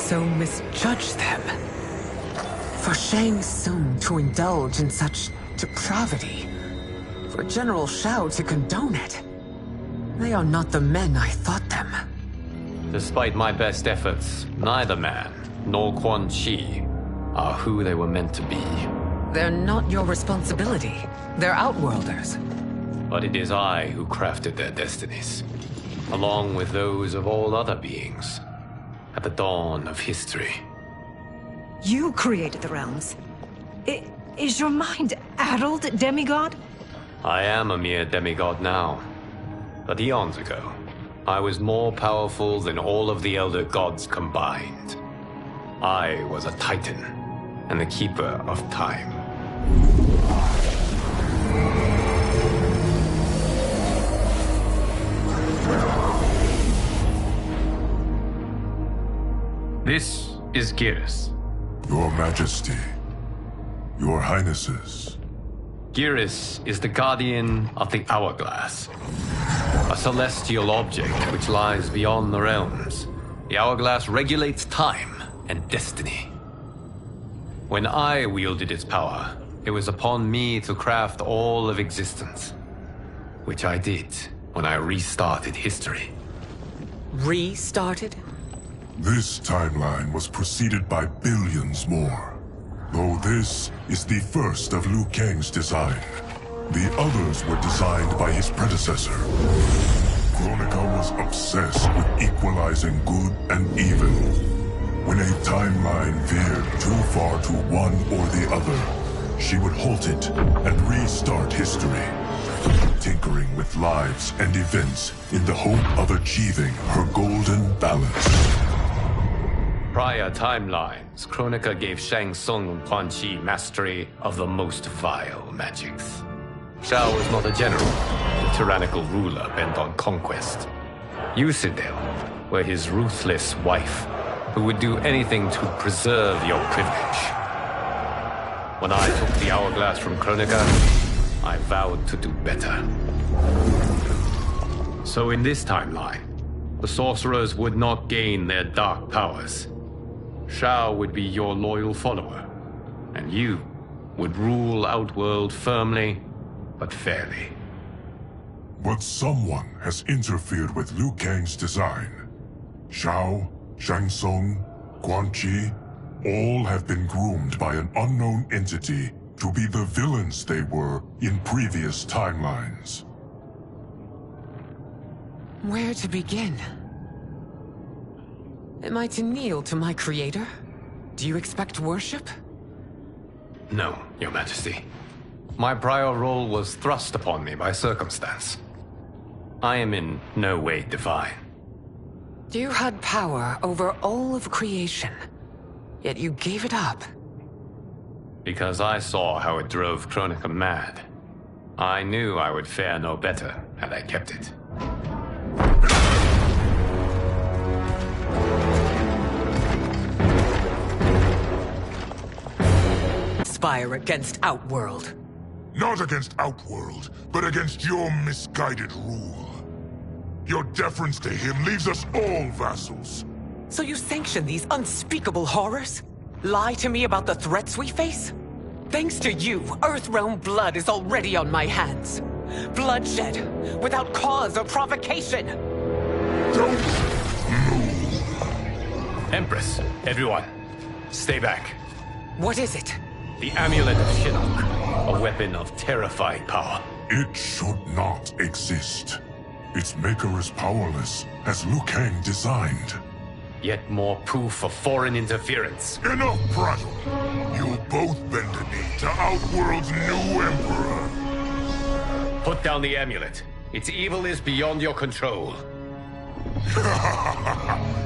so misjudge them? For Shang Tsung to indulge in such depravity, for General Shao to condone it, they are not the men I thought them. Despite my best efforts, neither man nor Quan Chi are who they were meant to be. They're not your responsibility. They're Outworlders. But it is I who crafted their destinies, along with those of all other beings, at the dawn of history. You created the realms. Is your mind addled, demigod? I am a mere demigod now. But eons ago, I was more powerful than all of the Elder Gods combined. I was a Titan, and the Keeper of Time. This is Geras. Your Majesty, Your Highnesses. Geras is the guardian of the Hourglass, a celestial object which lies beyond the realms. The Hourglass regulates time and destiny. When I wielded its power, it was upon me to craft all of existence, which I did when I restarted history. Restarted? This timeline was preceded by billions more. Though this is the first of Liu Kang's design, the others were designed by his predecessor. Kronika was obsessed with equalizing good and evil. When a timeline veered too far to one or the other, she would halt it and restart history, tinkering with lives and events in the hope of achieving her golden balance. Prior timelines, Kronika gave Shang Tsung and Quan Chi mastery of the most vile magics. Shao was not a general, a tyrannical ruler bent on conquest. You, Sidel, were his ruthless wife, who would do anything to preserve your privilege. When I took the Hourglass from Kronika, I vowed to do better. So in this timeline, the sorcerers would not gain their dark powers. Shao would be your loyal follower, and you would rule Outworld firmly, but fairly. But someone has interfered with Liu Kang's design. Shao, Shang Tsung, Quan Chi, all have been groomed by an unknown entity to be the villains they were in previous timelines. Where to begin? Am I to kneel to my creator? Do you expect worship? No, Your Majesty. My prior role was thrust upon me by circumstance. I am in no way divine. You had power over all of creation, yet you gave it up. Because I saw how it drove Kronika mad. I knew I would fare no better had I kept it. Conspire against Outworld. Not against Outworld, but against your misguided rule. Your deference to him leaves us all vassals. So you sanction these unspeakable horrors? Lie to me about the threats we face? Thanks to you, Earthrealm blood is already on my hands. Bloodshed, without cause or provocation. Don't move. Empress, everyone, stay back. What is it? The Amulet of Shinnok, a weapon of terrifying power. It should not exist. Its maker is powerless, as Liu Kang designed. Yet more proof of foreign interference. Enough prattle! You both bend a knee to Outworld's new emperor. Put down the amulet. Its evil is beyond your control.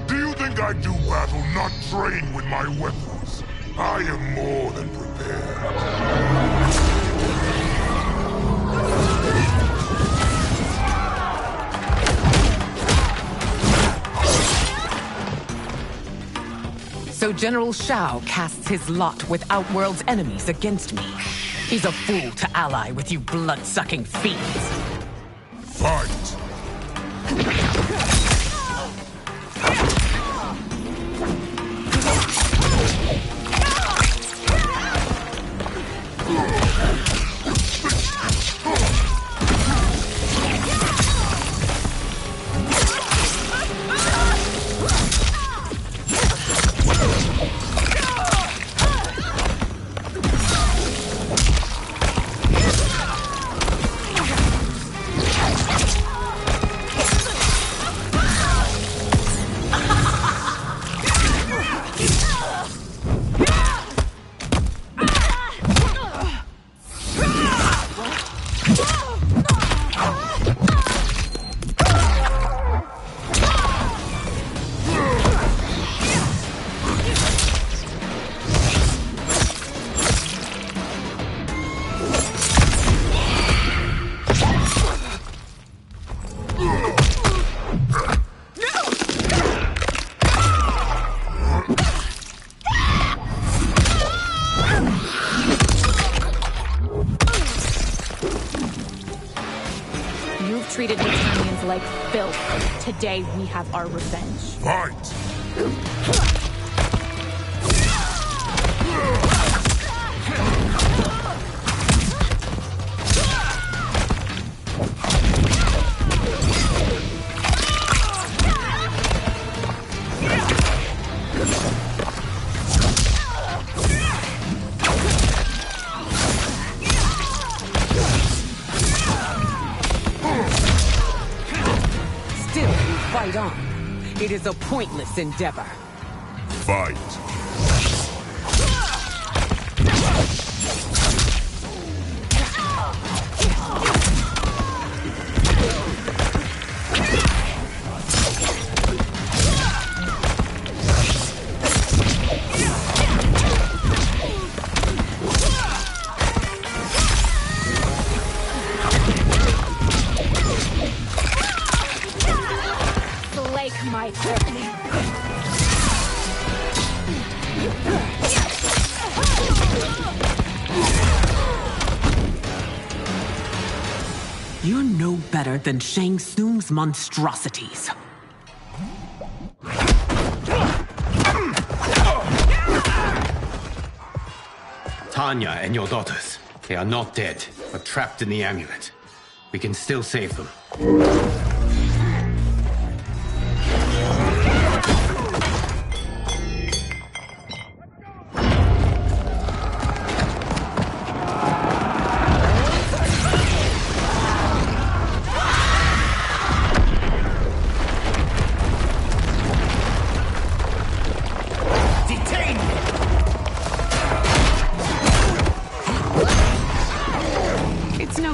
Do you think I do battle not trained with my weapons? I am more than prepared. So General Shao casts his lot with Outworld's enemies against me. He's a fool to ally with you blood-sucking fiends. Fight! You've treated Battalions like filth. Today we have our revenge. Fight! Fight on. It is a pointless endeavor. Fight! My journey. You're no better than Shang Tsung's monstrosities. Tanya and your daughters, they are not dead, but trapped in the amulet. We can still save them.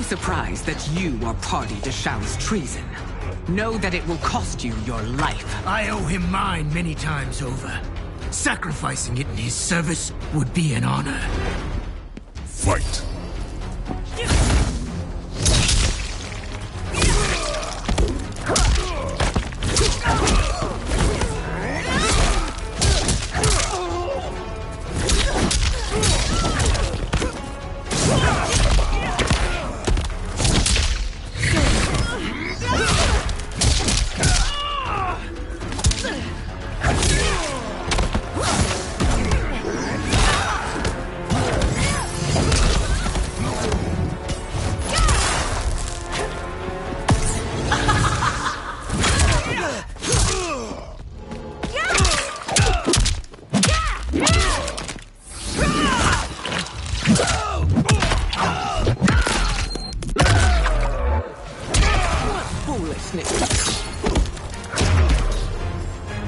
Surprised that you are party to Shao's treason. Know that it will cost you your life. I owe him mine many times over. Sacrificing it in his service would be an honor. Fight!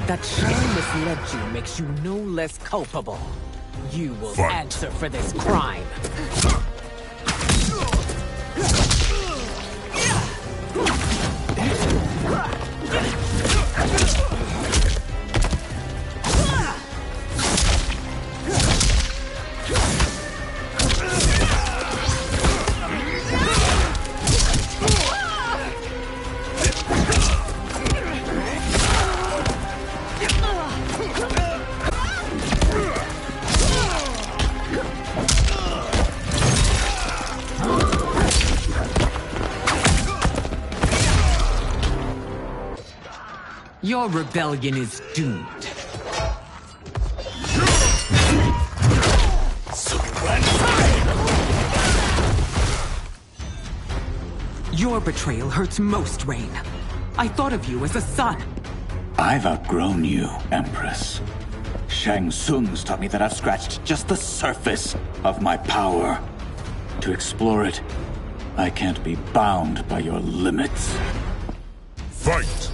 That Shao misled you makes you no less culpable. You will answer for this crime. Your rebellion is doomed. Your betrayal hurts most, Rain. I thought of you as a son. I've outgrown you, Empress. Shang Tsung's taught me that I've scratched just the surface of my power. To explore it, I can't be bound by your limits. Fight!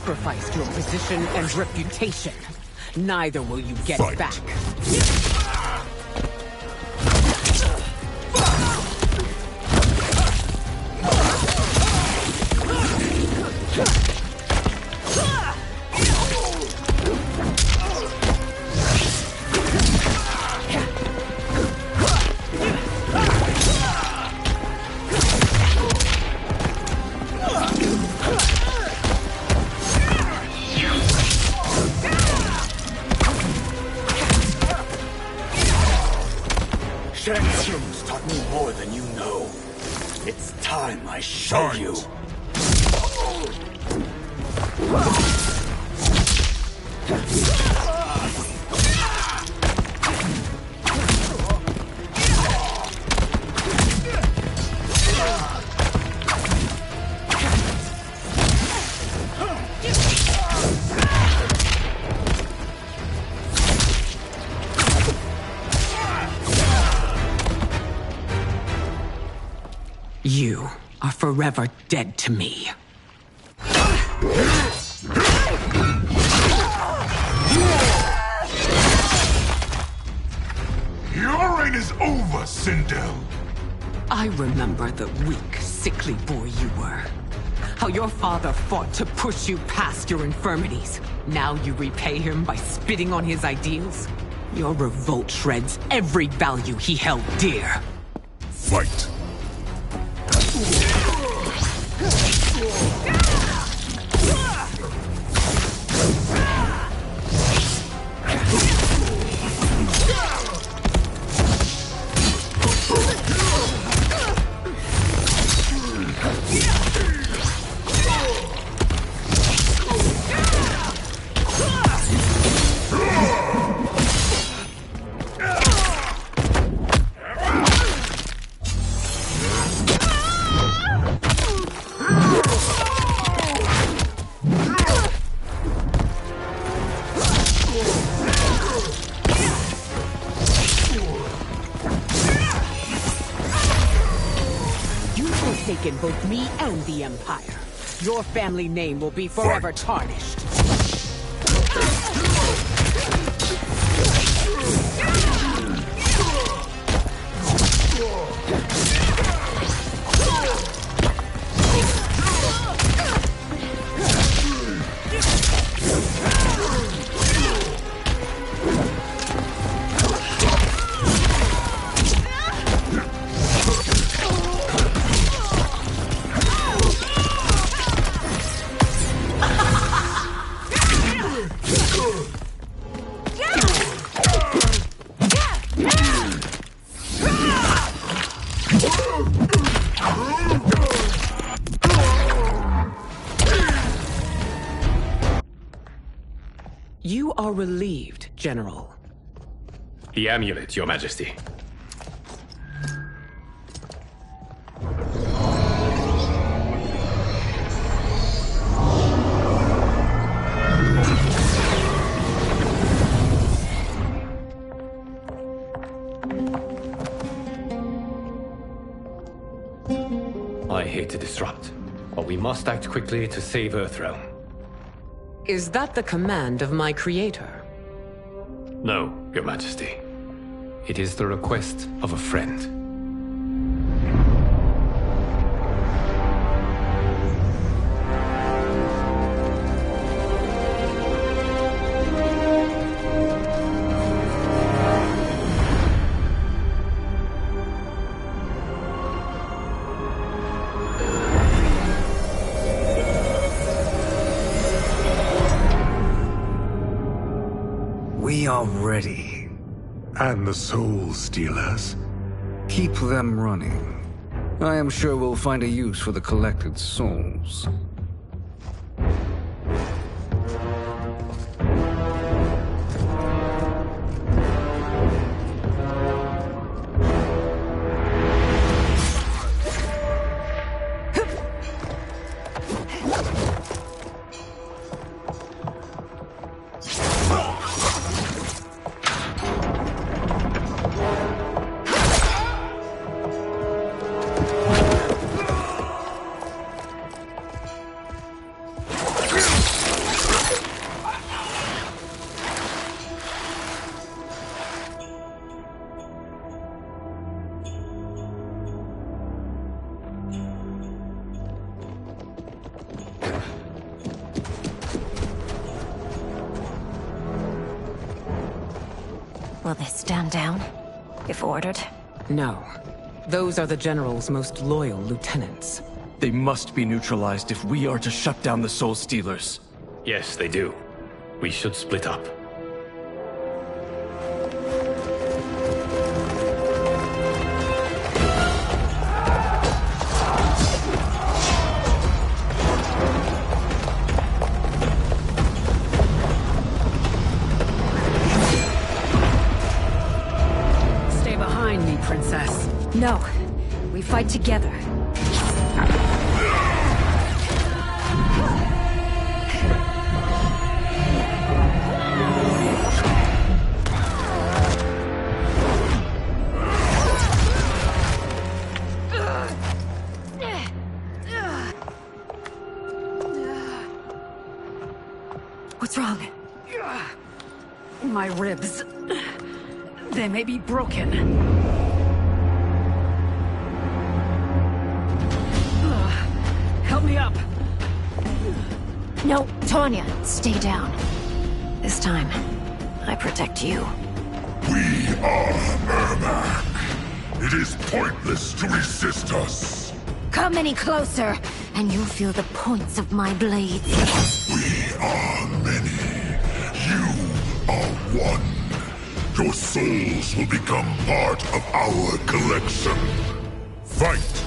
sacrificed your position and reputation. Neither will you get Fight. back. Shang Tsung's taught me more than you know. It's time I show you. You are forever dead to me. Your reign is over, Sindel. I remember the weak, sickly boy you were. How your father fought to push you past your infirmities. Now you repay him by spitting on his ideals? Your revolt shreds every value he held dear. Fight. Taken both me and the Empire. Your family name will be forever tarnished. You are relieved, General. The amulet, Your Majesty. I hate to disrupt, but we must act quickly to save Earthrealm. Is that the command of my creator? No, Your Majesty. It is the request of a friend. We are ready. And the Soul Stealers? Keep them running. I am sure we'll find a use for the collected souls. Will they stand down, if ordered? No. Those are the General's most loyal lieutenants. They must be neutralized if we are to shut down the Soul Stealers. Yes, they do. We should split up. Stay behind me, Princess. No. We fight together. What's wrong? My ribs. They may be broken. Help me up. No, Tanya, stay down. This time, I protect you. We are Ermac. It is pointless to resist us. Come any closer, and you'll feel the points of my blades. We are many. You are one. Your souls will become part of our collection. Fight!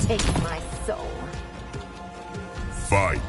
Take my soul. Fight!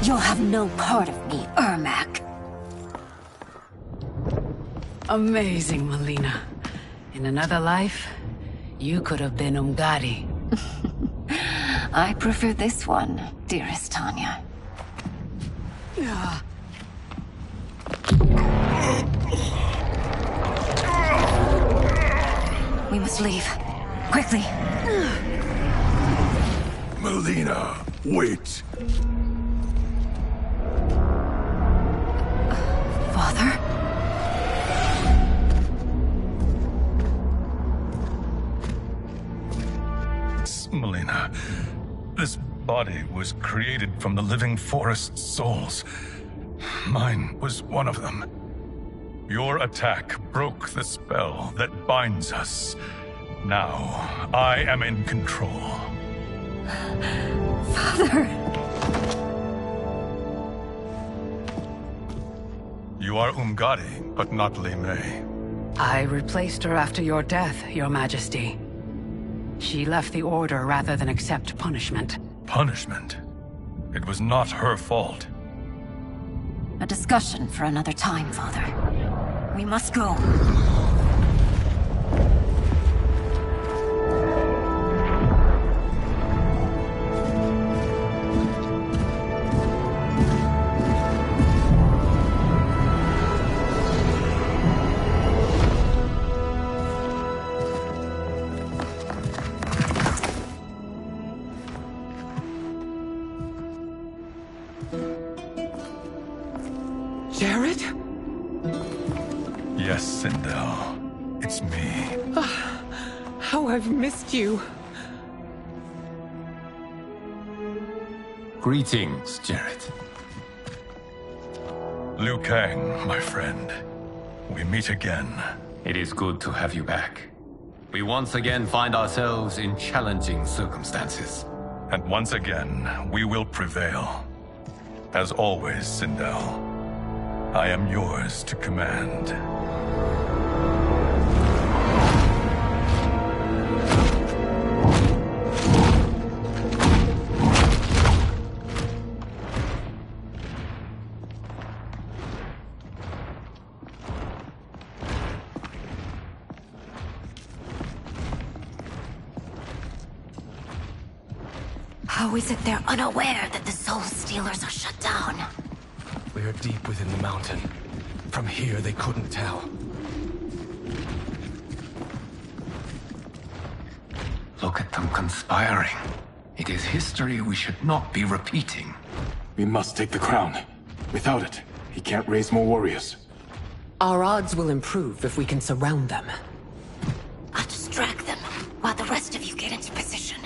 You'll have no part of me, Ermac. Amazing, Melina. In another life, you could have been Umgadi. I prefer this one, dearest Tanya. We must leave. Quickly. Melina, wait. Father? Melina, this body was created from the living forest's souls. Mine was one of them. Your attack broke the spell that binds us. Now, I am in control. Father! You are Umgadi, but not Li Mei. I replaced her after your death, Your Majesty. She left the Order rather than accept punishment. Punishment? It was not her fault. A discussion for another time, Father. We must go. Jared? Yes, Sindel. It's me. How I've missed you. Greetings, Jared. Liu Kang, my friend. We meet again. It is good to have you back. We once again find ourselves in challenging circumstances. And once again, we will prevail. As always, Sindel, I am yours to command. How is it they're unaware that the Soul Stealers are shut down? We are deep within the mountain. From here, they couldn't tell. Look at them conspiring. It is history we should not be repeating. We must take the crown. Without it, he can't raise more warriors. Our odds will improve if we can surround them. I'll distract them while the rest of you get into position.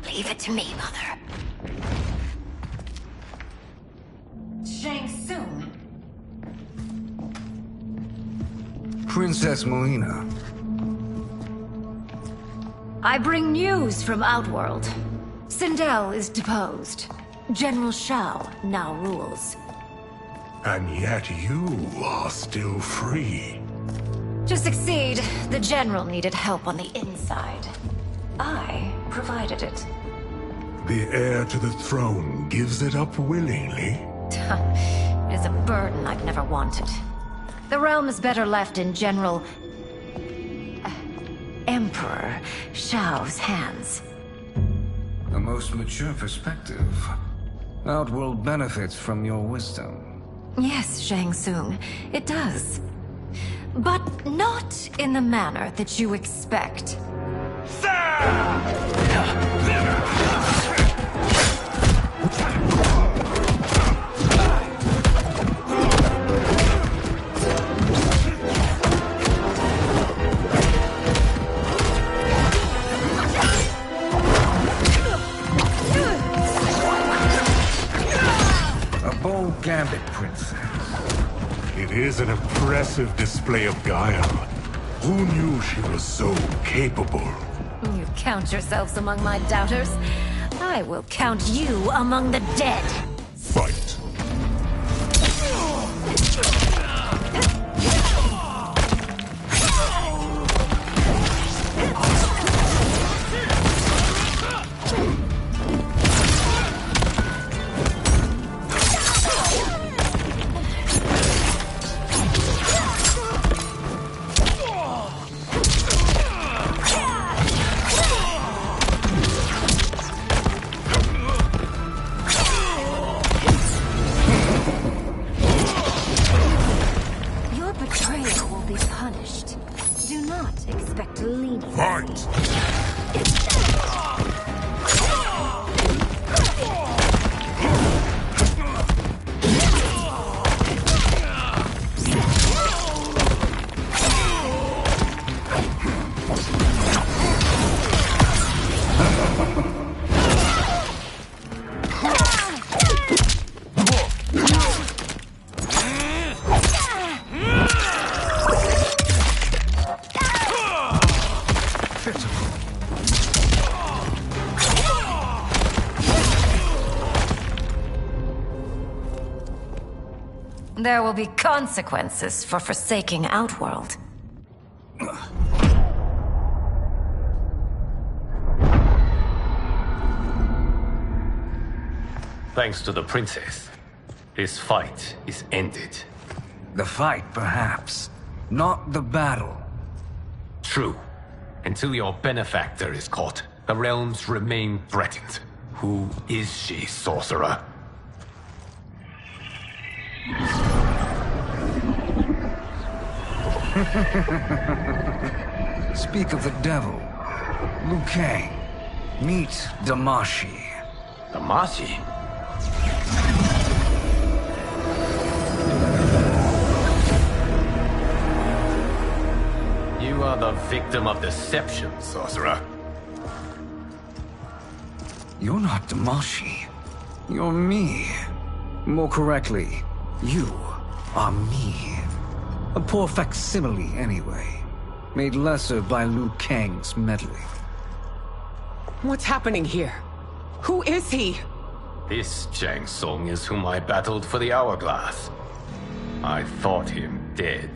Leave it to me, Mother. Shang Tsung. Princess Melina. I bring news from Outworld. Sindel is deposed. General Shao now rules. And yet you are still free. To succeed, the General needed help on the inside. I provided it. The heir to the throne gives it up willingly. It is a burden I've never wanted. The realm is better left in General... Emperor Shao's hands. A most mature perspective. Outworld benefits from your wisdom. Yes, Shang Tsung, it does. But not in the manner that you expect. A bold gambit, Princess. It is an impressive display of guile. Who knew she was so capable? You count yourselves among my doubters. I will count you among the dead. Fight. There will be consequences for forsaking Outworld. Thanks to the princess, this fight is ended. The fight, perhaps. Not the battle. True. Until your benefactor is caught, the realms remain threatened. Who is she, sorcerer? Speak of the devil. Liu Kang. Meet Damashi. Damashi? You are the victim of deception, sorcerer. You're not Damashi. You're me. More correctly, you are me. A poor facsimile, anyway. Made lesser by Liu Kang's meddling. What's happening here? Who is he? This Shang Tsung is whom I battled for the Hourglass. I thought him dead.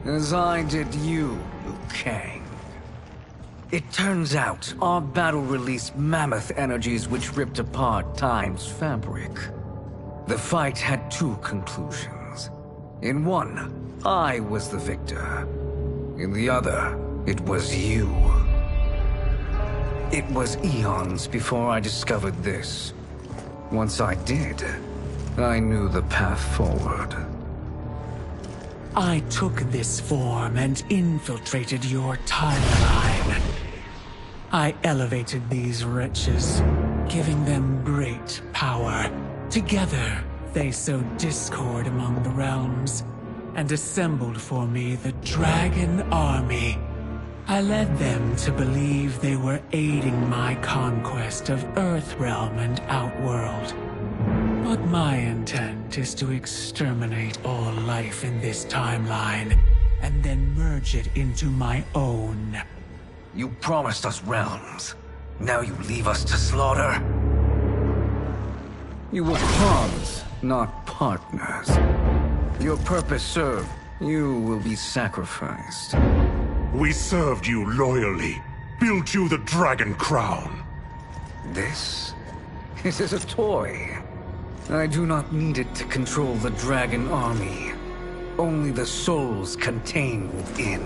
As I did you, Liu Kang. It turns out our battle released mammoth energies which ripped apart time's fabric. The fight had two conclusions. In one, I was the victor. In the other, it was you. It was eons before I discovered this. Once I did, I knew the path forward. I took this form and infiltrated your timeline. I elevated these wretches, giving them great power. Together, they sowed discord among the realms, and assembled for me the Dragon Army. I led them to believe they were aiding my conquest of Earthrealm and Outworld. But my intent is to exterminate all life in this timeline, and then merge it into my own. You promised us realms. Now you leave us to slaughter? You were pawns, not partners. Your purpose served. You will be sacrificed. We served you loyally, built you the Dragon Crown. This is a toy. I do not need it to control the Dragon Army. Only the souls contained within.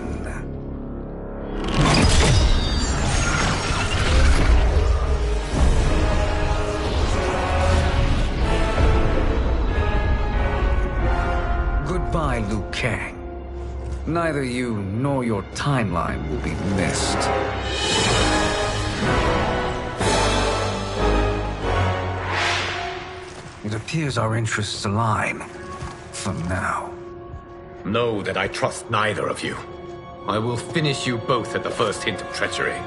Goodbye, Liu Kang. Neither you nor your timeline will be missed. It appears our interests align. For now. Know that I trust neither of you. I will finish you both at the first hint of treachery.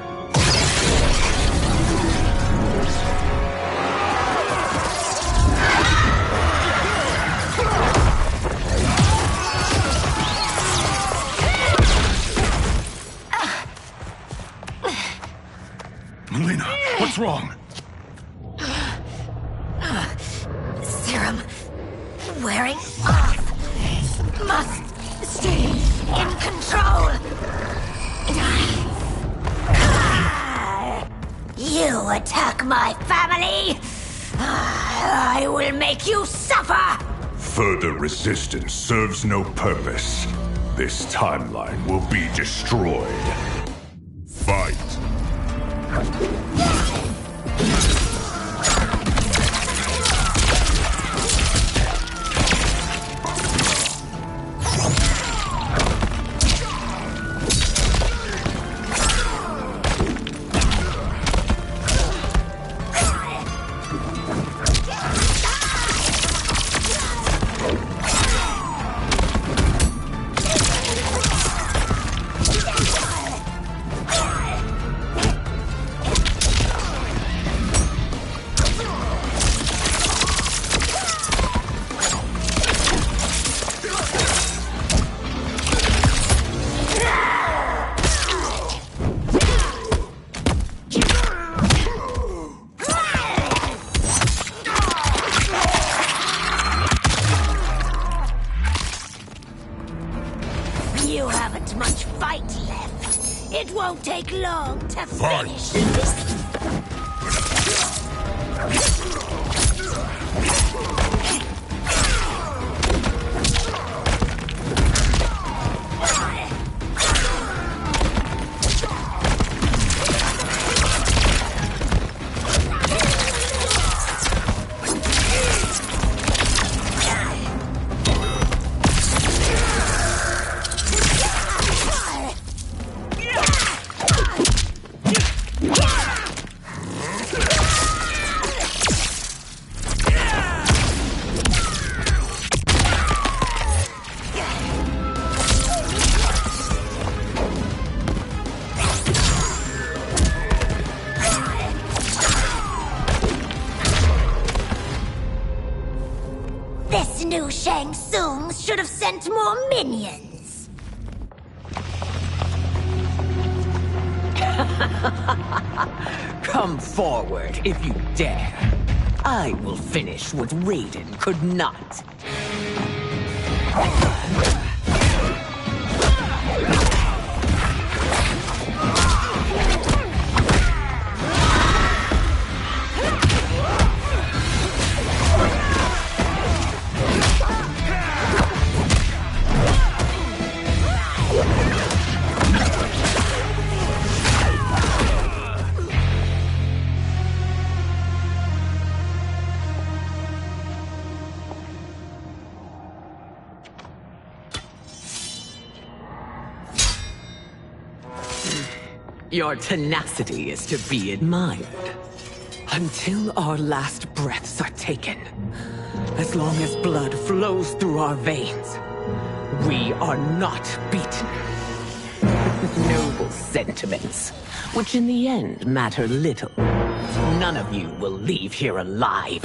Melina, what's wrong? Serum wearing off. Must stay in control. You attack my family, I will make you suffer. Further resistance serves no purpose. This timeline will be destroyed. Fight! You haven't much fight left. It won't take long to finish this. This new Shang Tsung should have sent more minions. Come forward if you dare. I will finish what Raiden could not. Your tenacity is to be admired. Until our last breaths are taken, as long as blood flows through our veins, we are not beaten. Noble sentiments, which in the end matter little. None of you will leave here alive.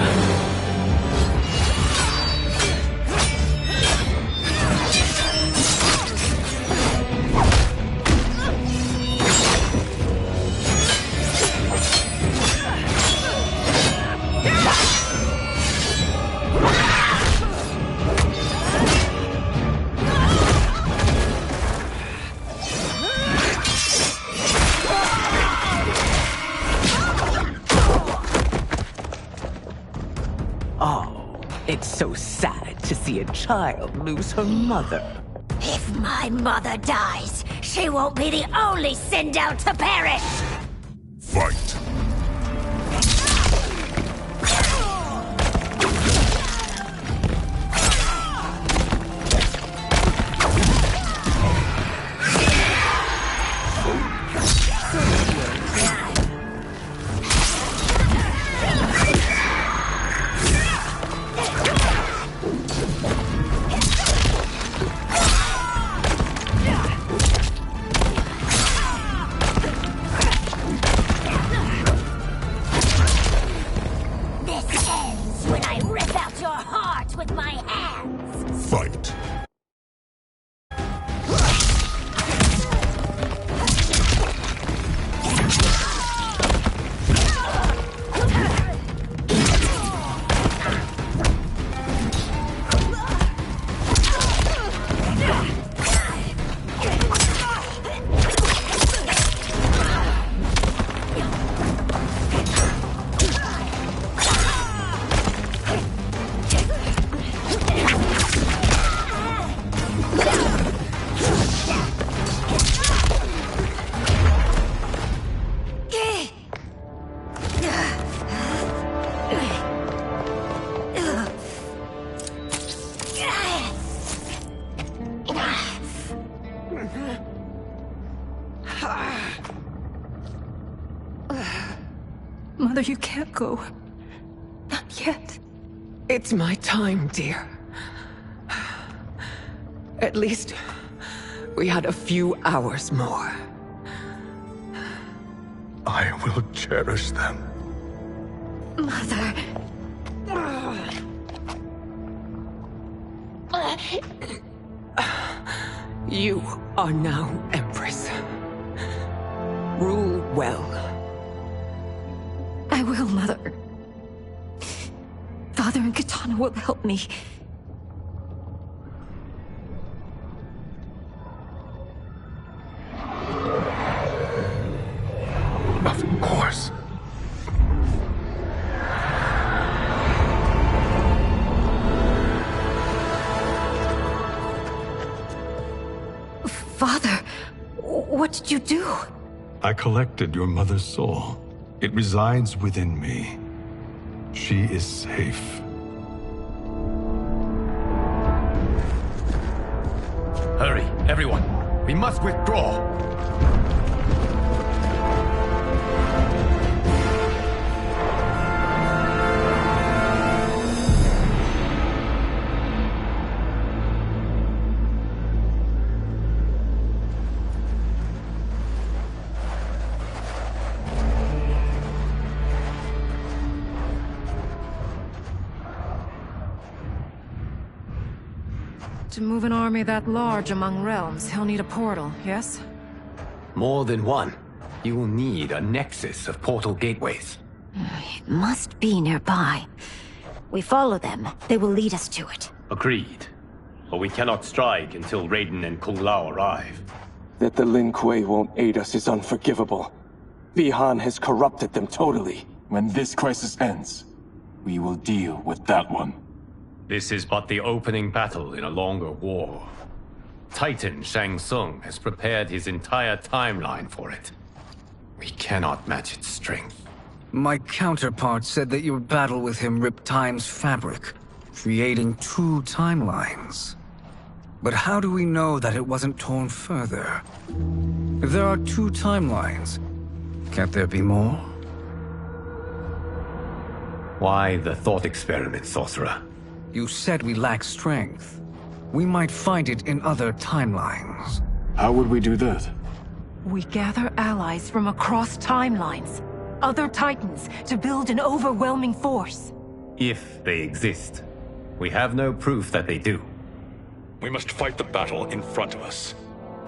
It's so sad to see a child lose her mother. If my mother dies, she won't be the only Sindel to perish! Fight! Mother, you can't go. Not yet. It's my time, dear. At least, we had a few hours more. I will cherish them. Mother... You are now Empress. Rule well. I will, Mother. Father and Katana will help me. Of course. Father, what did you do? I collected your mother's soul. It resides within me. She is safe. Hurry, everyone. We must withdraw. To move an army that large among realms, he'll need a portal, yes? More than one. You will need a nexus of portal gateways. It must be nearby. We follow them, they will lead us to it. Agreed. But we cannot strike until Raiden and Kung Lao arrive. That the Lin Kuei won't aid us is unforgivable. Bi-Han has corrupted them totally. When this crisis ends, we will deal with that one. This is but the opening battle in a longer war. Titan Shang Tsung has prepared his entire timeline for it. We cannot match its strength. My counterpart said that your battle with him ripped time's fabric, creating 2 timelines. But how do we know that it wasn't torn further? If there are 2 timelines, can't there be more? Why the thought experiment, Sorcerer? You said we lack strength. We might find it in other timelines. How would we do that? We gather allies from across timelines, other Titans, to build an overwhelming force. If they exist. We have no proof that they do. We must fight the battle in front of us.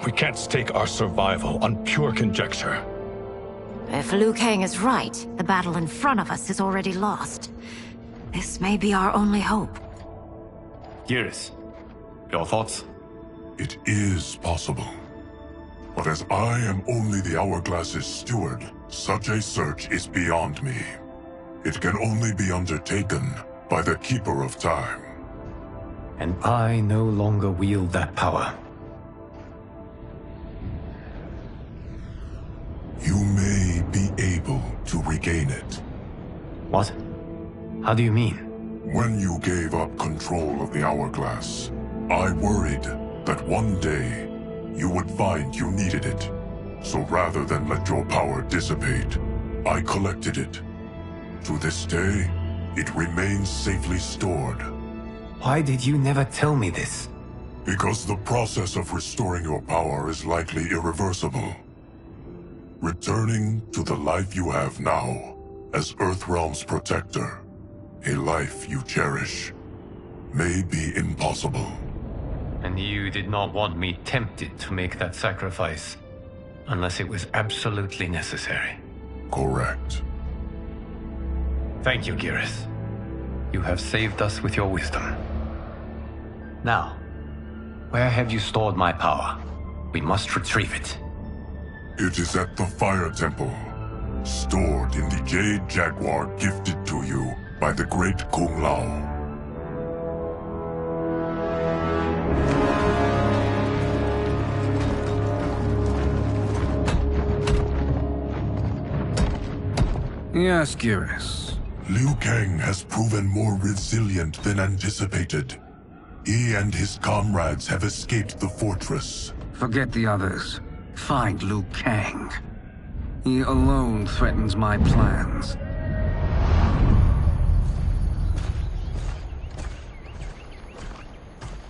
We can't stake our survival on pure conjecture. If Liu Kang is right, the battle in front of us is already lost. This may be our only hope. Geras, your thoughts? It is possible. But as I am only the Hourglass's steward, such a search is beyond me. It can only be undertaken by the Keeper of Time. And I no longer wield that power. You may be able to regain it. What? How do you mean? When you gave up control of the Hourglass, I worried that one day you would find you needed it. So rather than let your power dissipate, I collected it. To this day, it remains safely stored. Why did you never tell me this? Because the process of restoring your power is likely irreversible. Returning to the life you have now, as Earthrealm's protector, a life you cherish, may be impossible. And you did not want me tempted to make that sacrifice, unless it was absolutely necessary. Correct. Thank you, Geras. You have saved us with your wisdom. Now, where have you stored my power? We must retrieve it. It is at the Fire Temple, stored in the Jade Jaguar gifted to you by the great Kung Lao. Yes, Geras. Liu Kang has proven more resilient than anticipated. He and his comrades have escaped the fortress. Forget the others. Find Liu Kang. He alone threatens my plans.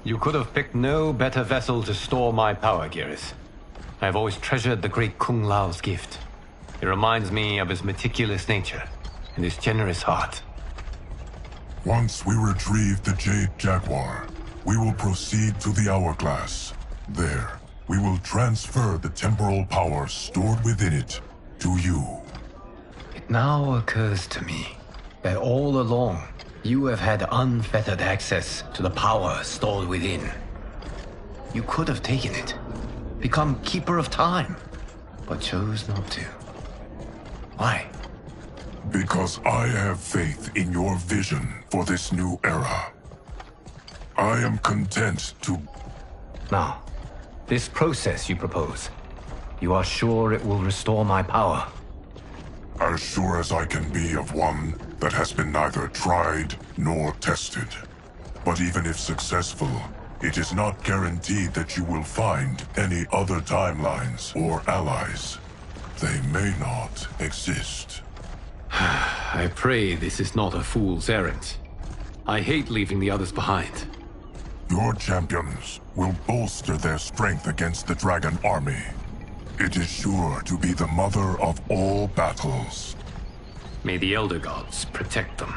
You could have picked no better vessel to store my power, Geras. I have always treasured the great Kung Lao's gift. It reminds me of his meticulous nature and his generous heart. Once we retrieve the Jade Jaguar, we will proceed to the Hourglass. There, we will transfer the temporal power stored within it to you. It now occurs to me that all along, you have had unfettered access to the power stored within. You could have taken it, become Keeper of Time, but chose not to. Why? Because I have faith in your vision for this new era. I am content to... Now, this process you propose, you are sure it will restore my power? As sure as I can be of one that has been neither tried nor tested. But even if successful, it is not guaranteed that you will find any other timelines or allies. They may not exist. I pray this is not a fool's errand. I hate leaving the others behind. Your champions will bolster their strength against the Dragon Army. It is sure to be the mother of all battles. May the Elder Gods protect them.